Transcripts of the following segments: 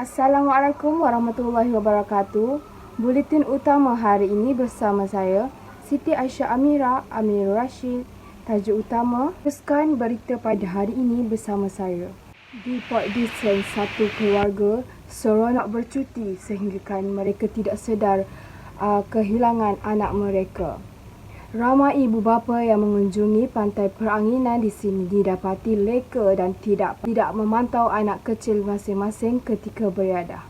Assalamualaikum warahmatullahi wabarakatuh. Buletin utama hari ini bersama saya, Siti Aisyah Amira, Amirul Rashid. Tajuk utama, teruskan berita pada hari ini bersama saya. Di Port Dickson, satu keluarga seronok bercuti sehingga mereka tidak sedar kehilangan anak mereka. Ramai ibu bapa yang mengunjungi pantai Peranginan di sini didapati leka dan tidak memantau anak kecil masing-masing ketika beriadah.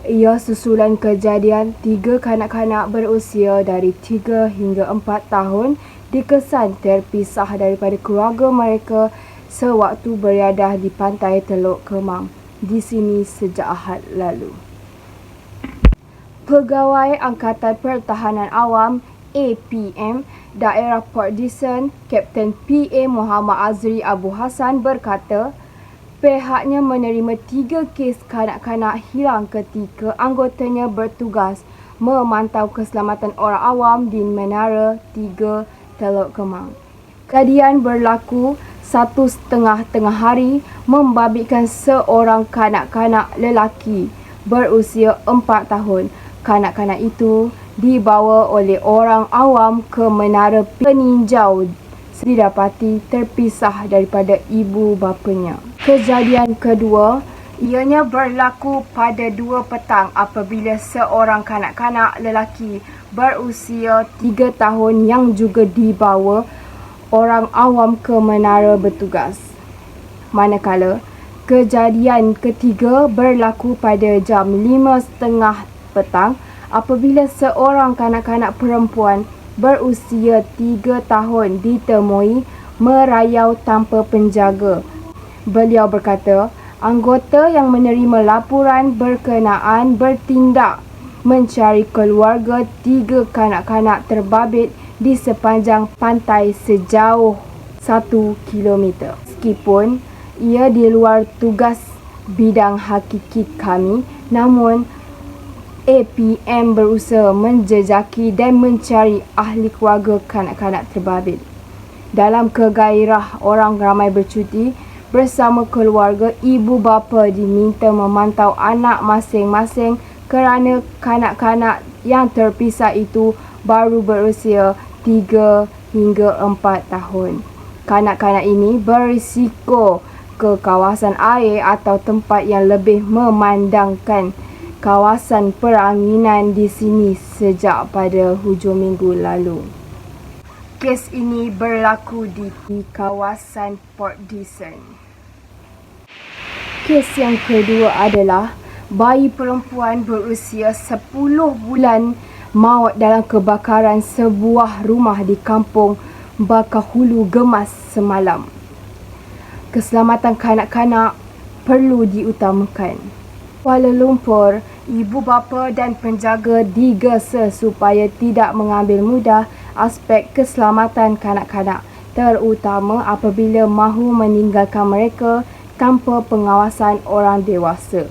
Ia susulan kejadian 3 kanak-kanak berusia dari 3 hingga 4 tahun dikesan terpisah daripada keluarga mereka sewaktu beriadah di pantai Teluk Kemang di sini sejak Ahad lalu. Pegawai Angkatan Pertahanan Awam APM Daerah Port Dickson, Kapten PA Muhammad Azri Abu Hassan berkata, pihaknya menerima 3 kes kanak-kanak hilang ketika anggotanya bertugas memantau keselamatan orang awam di Menara 3 Teluk Kemang. Kejadian berlaku 1:30 tengah hari membabitkan seorang kanak-kanak lelaki berusia 4 tahun. Kanak-kanak itu dibawa oleh orang awam ke menara peninjau didapati terpisah daripada ibu bapanya. Kejadian kedua ianya berlaku pada 2 petang apabila seorang kanak-kanak lelaki berusia 3 tahun yang juga dibawa orang awam ke menara bertugas. Manakala kejadian ketiga berlaku pada jam 5:30 petang apabila seorang kanak-kanak perempuan berusia 3 tahun ditemui merayau tanpa penjaga. Beliau berkata, anggota yang menerima laporan berkenaan bertindak mencari keluarga 3 kanak-kanak terbabit di sepanjang pantai sejauh 1 kilometer. Meskipun ia di luar tugas bidang hakiki kami, namun APM berusaha menjejaki dan mencari ahli keluarga kanak-kanak terbabit. Dalam kegairah orang ramai bercuti bersama keluarga, ibu bapa diminta memantau anak masing-masing kerana kanak-kanak yang terpisah itu baru berusia 3 hingga 4 tahun. Kanak-kanak ini berisiko ke kawasan air atau tempat yang lebih memandangkan kawasan Peranginan di sini sejak pada hujung minggu lalu. Kes ini berlaku di kawasan Port Dickson. Kes yang kedua adalah bayi perempuan berusia 10 bulan maut dalam kebakaran sebuah rumah di kampung Bakahulu Gemas semalam. Keselamatan kanak-kanak perlu diutamakan. Kuala Lumpur, ibu bapa dan penjaga digesa supaya tidak mengambil mudah aspek keselamatan kanak-kanak, terutama apabila mahu meninggalkan mereka tanpa pengawasan orang dewasa.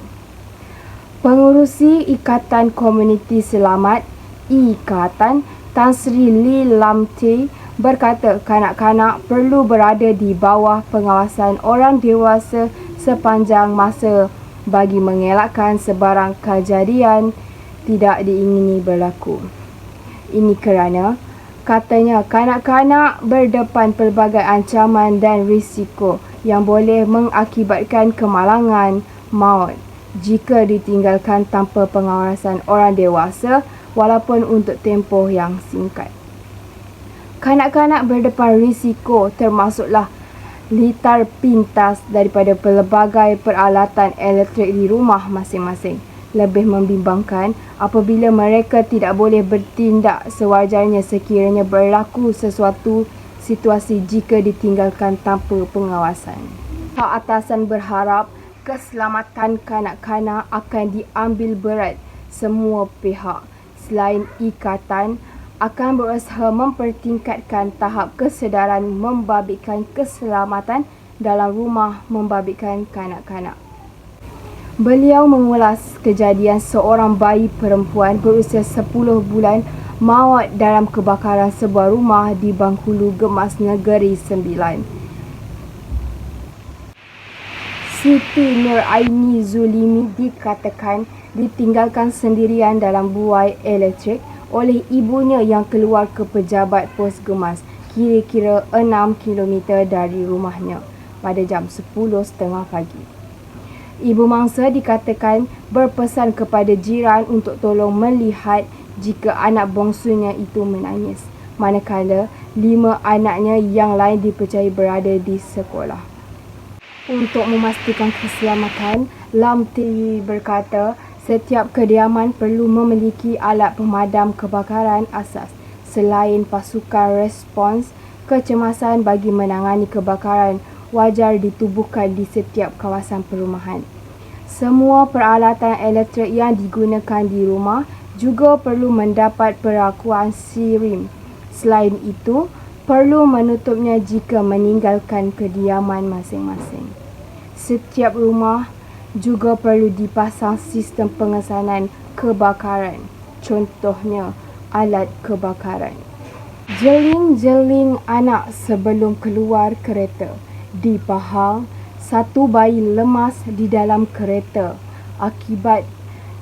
Pengurusi Ikatan Komuniti Selamat Ikatan, Tan Sri Lee Lam Tee berkata kanak-kanak perlu berada di bawah pengawasan orang dewasa sepanjang masa bagi mengelakkan sebarang kejadian tidak diingini berlaku. Ini kerana, katanya, kanak-kanak berdepan pelbagai ancaman dan risiko yang boleh mengakibatkan kemalangan maut jika ditinggalkan tanpa pengawasan orang dewasa walaupun untuk tempoh yang singkat. Kanak-kanak berdepan risiko termasuklah litar pintas daripada pelbagai peralatan elektrik di rumah masing-masing. Lebih membimbangkan apabila mereka tidak boleh bertindak sewajarnya sekiranya berlaku sesuatu situasi jika ditinggalkan tanpa pengawasan. Pihak atasan berharap keselamatan kanak-kanak akan diambil berat semua pihak. Selain ikatan, akan berusaha mempertingkatkan tahap kesedaran membabitkan keselamatan dalam rumah membabitkan kanak-kanak. Beliau mengulas kejadian seorang bayi perempuan berusia 10 bulan maut dalam kebakaran sebuah rumah di Bengkulu Gemas Negeri Sembilan. Siti Nuraini Zulimi dikatakan ditinggalkan sendirian dalam buai elektrik oleh ibunya yang keluar ke pejabat pos gemas kira-kira 6 km dari rumahnya pada jam 10.30 pagi. Ibu mangsa dikatakan berpesan kepada jiran untuk tolong melihat jika anak bongsunya itu menangis, manakala 5 anaknya yang lain dipercayai berada di sekolah. Untuk memastikan keselamatan, Lam TV berkata setiap kediaman perlu memiliki alat pemadam kebakaran asas selain pasukan respons kecemasan bagi menangani kebakaran wajar ditubuhkan di setiap kawasan perumahan. Semua peralatan elektrik yang digunakan di rumah juga perlu mendapat perakuan SIRIM. Selain itu, perlu menutupnya jika meninggalkan kediaman masing-masing. Setiap rumah juga perlu dipasang sistem pengesanan kebakaran, contohnya alat kebakaran. Jeling-jeling anak sebelum keluar kereta. Di Pahang, satu bayi lemas di dalam kereta akibat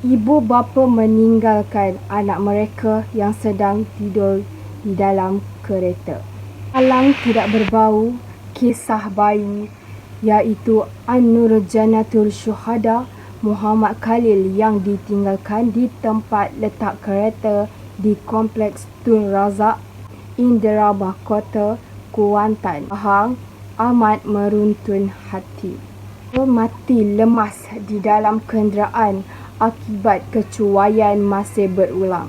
ibu bapa meninggalkan anak mereka yang sedang tidur di dalam kereta. Alang tidak berbau kisah bayi iaitu An-Nurjanatul Syuhada Muhammad Khalil yang ditinggalkan di tempat letak kereta di Kompleks Tun Razak, Indera Mahkota, Kuantan, Pahang amat meruntun hati. Mati lemas di dalam kenderaan akibat kecuaian masih berulang,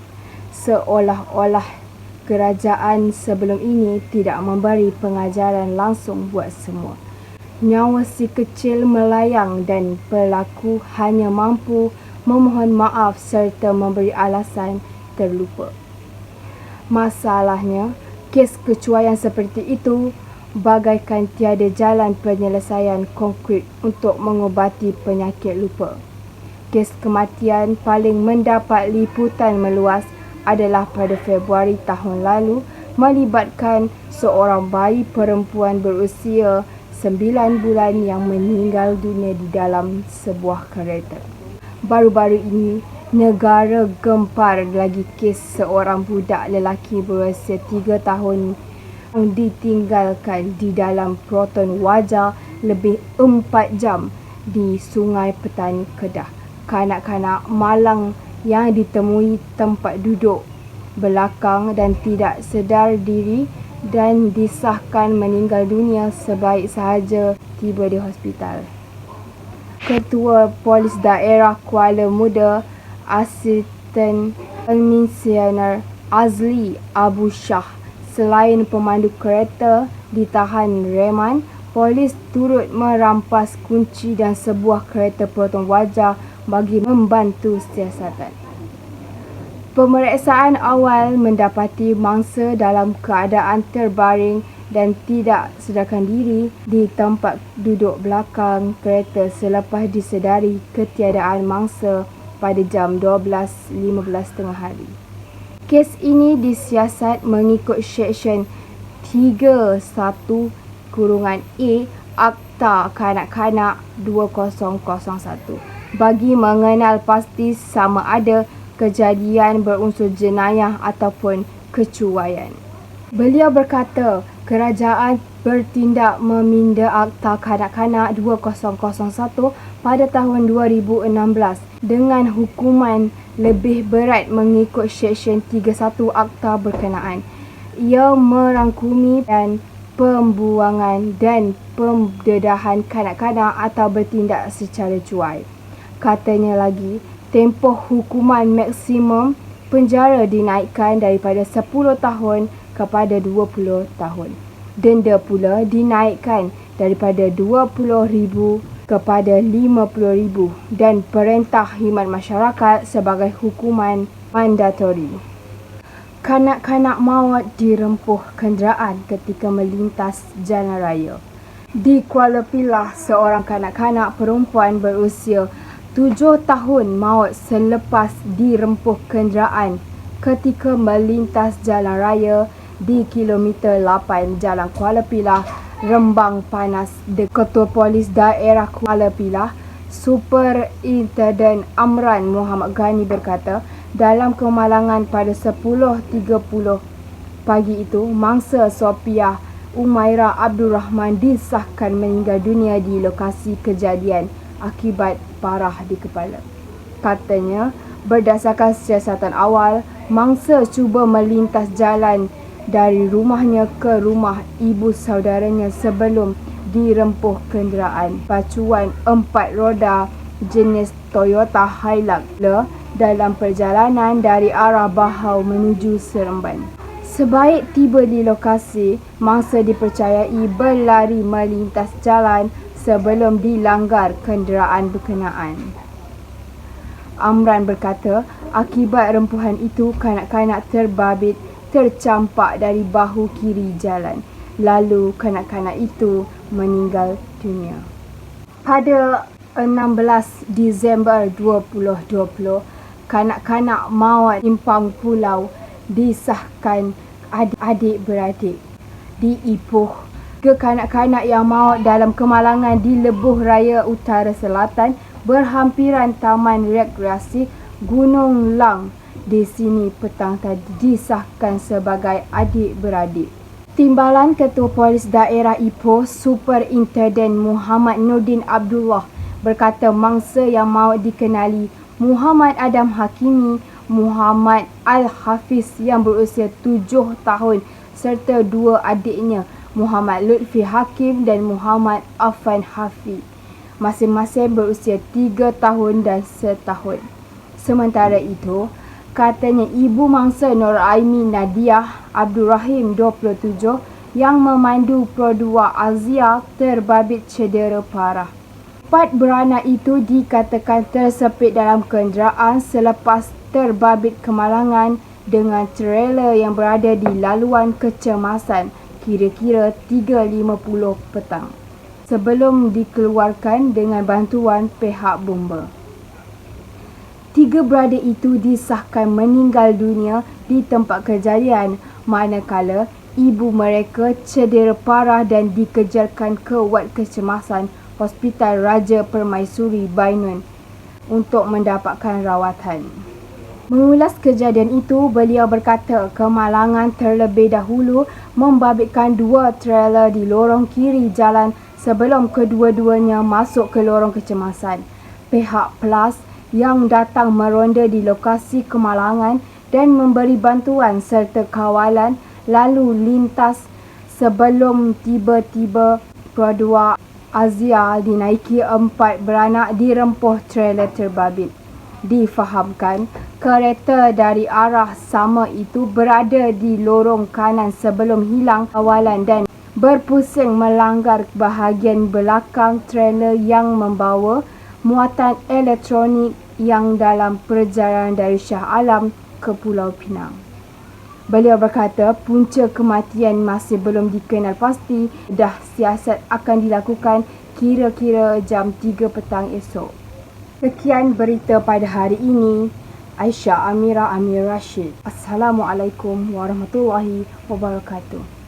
seolah-olah kerajaan sebelum ini tidak memberi pengajaran langsung buat semua. Nyawa si kecil melayang dan pelaku hanya mampu memohon maaf serta memberi alasan terlupa. Masalahnya, kes kecuaian seperti itu bagaikan tiada jalan penyelesaian konkret untuk mengubati penyakit lupa. Kes kematian paling mendapat liputan meluas adalah pada Februari tahun lalu melibatkan seorang bayi perempuan berusia 9 bulan yang meninggal dunia di dalam sebuah kereta. Baru-baru ini, negara gempar lagi kes seorang budak lelaki berusia 3 tahun yang ditinggalkan di dalam proton wajah lebih 4 jam di Sungai Petani Kedah. Kanak-kanak malang yang ditemui tempat duduk belakang dan tidak sedar diri dan disahkan meninggal dunia sebaik sahaja tiba di hospital. Ketua Polis Daerah Kuala Muda, Asisten Komisioner Azli Abu Shah, selain pemandu kereta ditahan reman, polis turut merampas kunci dan sebuah kereta proton wajah bagi membantu siasatan. Pemeriksaan awal mendapati mangsa dalam keadaan terbaring dan tidak sedarkan diri di tempat duduk belakang kereta selepas disedari ketiadaan mangsa pada jam 12.15 tengah hari. Kes ini disiasat mengikut Seksyen 31(a) Akta Kanak-kanak 2001 bagi mengenal pasti sama ada kejadian berunsur jenayah ataupun kecuaian. Beliau berkata kerajaan bertindak meminda Akta Kanak-kanak 2001 pada tahun 2016 dengan hukuman lebih berat mengikut Seksyen 31 Akta berkenaan. Ia merangkumi dan pembuangan dan pendedahan kanak-kanak atau bertindak secara cuai. Katanya lagi, tempoh hukuman maksimum penjara dinaikkan daripada 10 tahun kepada 20 tahun. Denda pula dinaikkan daripada 20,000 kepada 50,000 dan perintah khidmat masyarakat sebagai hukuman mandatori. Kanak-kanak maut dirempuh kenderaan ketika melintas jalan raya. Di Kuala Pilah, seorang kanak-kanak perempuan berusia 7 tahun maut selepas dirempuh kenderaan ketika melintas jalan raya di kilometer 8 Jalan Kuala Pilah Rembang Panas. Ketua Polis Daerah Kuala Pilah, Superintendent Amran Muhammad Ghani berkata, dalam kemalangan pada 10.30 pagi itu, mangsa Sofiah Umairah Abdul Rahman disahkan meninggal dunia di lokasi kejadian akibat parah di kepala. Katanya, berdasarkan siasatan awal, mangsa cuba melintas jalan dari rumahnya ke rumah ibu saudaranya sebelum dirempuh kenderaan pacuan 4 roda jenis Toyota Hilux dalam perjalanan dari arah Bahau menuju Seremban. Sebaik tiba di lokasi, mangsa dipercayai berlari melintas jalan sebelum dilanggar kenderaan berkenaan. Amran berkata, akibat rempuhan itu, kanak-kanak terbabit tercampak dari bahu kiri jalan. Lalu kanak-kanak itu meninggal dunia. Pada 16 Disember 2020, kanak-kanak maut Simpang Pulau disahkan adik-beradik di Ipoh. Kanak-kanak yang maut dalam kemalangan di Lebuh Raya Utara Selatan berhampiran Taman Rekreasi Gunung Lang di sini petang tadi disahkan sebagai adik-beradik. Timbalan Ketua Polis Daerah Ipoh, Superintendent Muhammad Nordin Abdullah berkata mangsa yang maut dikenali Muhammad Adam Hakimi, Muhammad Al-Hafiz yang berusia 7 tahun serta 2 adiknya Muhammad Lutfi Hakim dan Muhammad Afan Hafiz, masing-masing berusia 3 tahun dan setahun. Sementara itu, katanya ibu mangsa Nur Aimi Nadiah Abdul Rahim 27 yang memandu Pro2 Azia terbabit cedera parah. 4 beranak itu dikatakan tersepit dalam kenderaan selepas terbabit kemalangan dengan trailer yang berada di laluan kecemasan kira-kira 3.50 petang sebelum dikeluarkan dengan bantuan pihak bomba. 3 beradik itu disahkan meninggal dunia di tempat kejadian, manakala ibu mereka cedera parah dan dikejarkan ke wad kecemasan Hospital Raja Permaisuri Bainun untuk mendapatkan rawatan. Mengulas kejadian itu, beliau berkata kemalangan terlebih dahulu membabitkan 2 trailer di lorong kiri jalan sebelum kedua-duanya masuk ke lorong kecemasan. Pihak PLAS yang datang meronda di lokasi kemalangan dan memberi bantuan serta kawalan lalu lintas sebelum tiba-tiba Pro2 Azia dinaiki 4 beranak dirempuh trailer terbabit. Difahamkan, kereta dari arah sama itu berada di lorong kanan sebelum hilang kawalan dan berpusing melanggar bahagian belakang trailer yang membawa muatan elektronik yang dalam perjalanan dari Shah Alam ke Pulau Pinang. Beliau berkata punca kematian masih belum dikenal pasti, dah siasat akan dilakukan kira-kira jam 3 petang esok. Sekian berita pada hari ini. Aisyah Amira Amir Rashid. Assalamualaikum warahmatullahi wabarakatuh.